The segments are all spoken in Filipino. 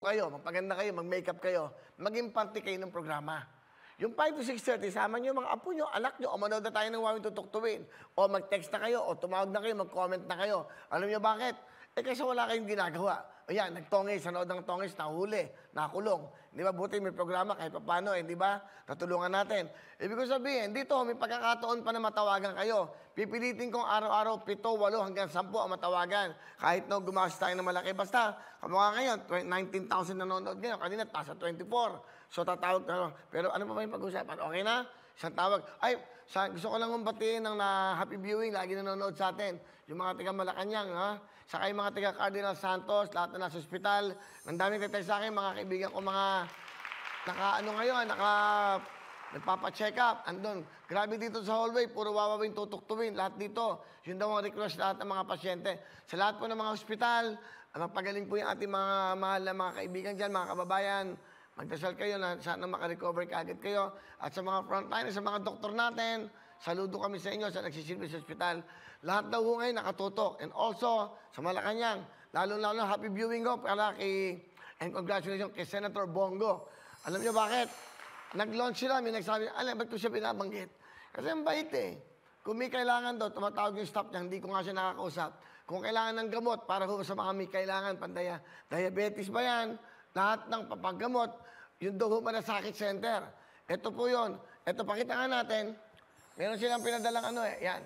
kayo, magpaganda kayo, mag-makeup kayo, maging parte kayo ng programa. Yung 5 to 6:30, sama nyo mga apo nyo, anak nyo, o manood na tayo ng Wawin Tutuktuin. O mag-text na kayo, o tumawag na kayo, mag-comment na kayo. Alam nyo bakit? Kasi wala kayong ginagawa. Ayan, nagtongis, nanood ng tongis, nahuli, nakulong. Di ba? Buti may programa kahit paano, di ba? Tatulungan natin. Ibig ko sabihin, dito may pagkakataon pa na matawagan kayo. Pipilitin kong araw-araw 7, 8 hanggang 10 ang matawagan. Kahit no, gumawas tayo ng malaki. Basta, kamukha ngayon, 19,000 nanonood ngayon. Kanina, nasa 24. So, tatawag ka. Pero ano pa ba yung pag-usapan? Okay na? Isang tawag. Ay, gusto ko lang umbatiin ng happy viewing. Lagi nanonood sa atin. Yung mga taga Malacanang, ha? Saka yung mga taga Cardinal Santos, lahat na nasa ospital. Ang daming tetay sa akin, mga kaibigan ko, mga nagpapa-check up. Andun. Grabe dito sa hallway, puro Wawawin Tutuktuin. Lahat dito. Yun daw ang request lahat ng mga pasyente. Sa lahat po ng mga ospital, magpagaling po yung ating mga mahal na mga kaibigan dyan, mga kababayan. Magdasal kayo na sana makarecover kaagad kayo. At sa mga frontline, sa mga doktor natin, saludo kami sa inyo sa nagsisilbi sa ospital. Lahat daw ho ngayon nakatutok. And also, sa Malacanang, lalo-lalo happy viewing ko para and congratulations kay Senator Bongo. Alam niyo bakit? Nag-launch sila, may nagsabi, ba't ko siya binabanggit? Kasi ang bait eh. Kung may kailangan daw, tumatawag yung staff niya, hindi ko nga siya nakakausap. Kung kailangan ng gamot, para ho sa mga may kailangan, diabetes ba yan? Lahat ng papaggamot, yung daw ho Malasakit Center. Ito po yun. Ito, pakita nga natin. Meron silang pinadalang yan.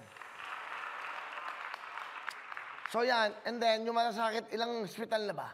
So yan, and then, yung Malasakit, ilang hospital na ba?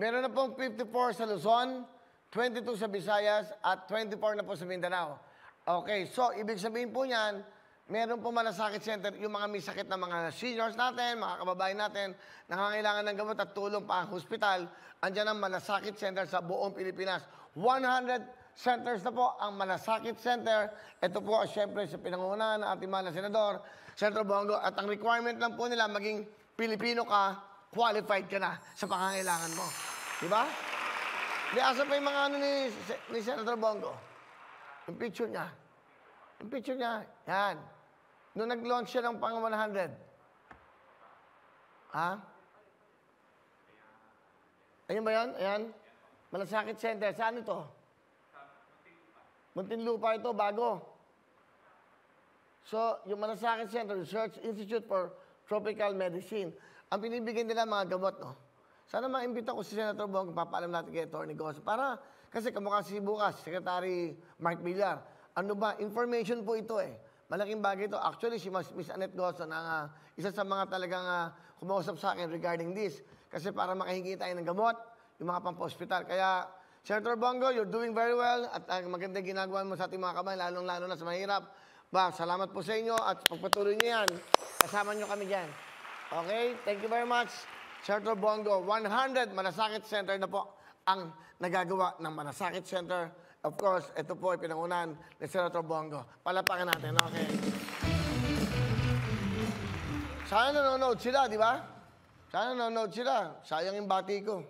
Meron na pong 54 sa Luzon, 22 sa Visayas, at 24 na po sa Mindanao. Okay, so, ibig sabihin po niyan, meron po Malasakit Center, yung mga may sakit na mga seniors natin, mga kababayan natin, nangangailangan ng gamot at tulong pa ang hospital, andyan ang Malasakit Center sa buong Pilipinas. 100 centers na po ang Malasakit Center. Ito po, siyempre, sa pinangunahan ng ating mahal na Senador, Senator Bongo, at ang requirement lang po nila, maging Pilipino ka, qualified ka na sa pangangailangan mo. Diba? Di, asa pa yung mga ni Senator Bongo? Yung picture niya. Yung picture niya, yan. Nung nag-launch siya ng pang 100. Ha? Ayun ba yan? Ayan. Malasakit Center. Saan ito? Muntinlupa ito, bago. So, yung Malasakit Center, Research Institute for Tropical Medicine. Ang pinibigyan nila mga gamot, no? Sana maimbita ko si Senator Bongo, papaalam natin kay Atty. Goso. Para, kasi kamukha si bukas, Secretary Mark Villar. Ano ba? Information po ito eh. Malaking bagay ito. Actually, si Miss Annette Goso na isa sa mga talagang kumausap sa akin regarding this. Kasi para makahingi tayo ng gamot, yung mga pampa-hospital. Kaya, Senator Bongo, you're doing very well at magandang ginagawa mo sa ating mga kabayan, lalong-lalo na sa mahirap. Salamat po sa inyo at pagpatuloy niyo yan. Kasama niyo kami dyan. Okay? Thank you very much. Senator Bongo, 100 Malasakit Center na po ang nagagawa ng Malasakit Center. Of course, ito po ay pinangunahan ni Senator Bongo. Palapakan natin, okay? Sana nanonood sila, di ba? Sana nanonood sila. Sayang yung bati ko.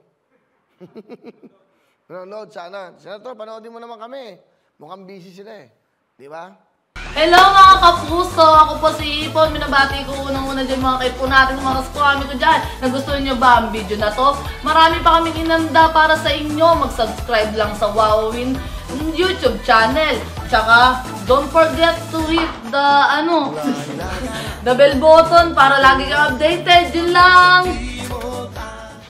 Nanonood sana. Senator, panoodin mo naman kami. Mukhang busy sila eh. Di ba? Hello mga kapuso! Ako po si Ipon. Minabati ko unang-una dyan mga kaipo natin, mga kaskwami ko dyan. Nagustuhan nyo ba ang video na to? Marami pa kaming inanda para sa inyo. Mag-subscribe lang sa Wawawin YouTube channel. Tsaka, don't forget to hit the, the bell button para lagi kang updated. Yun lang!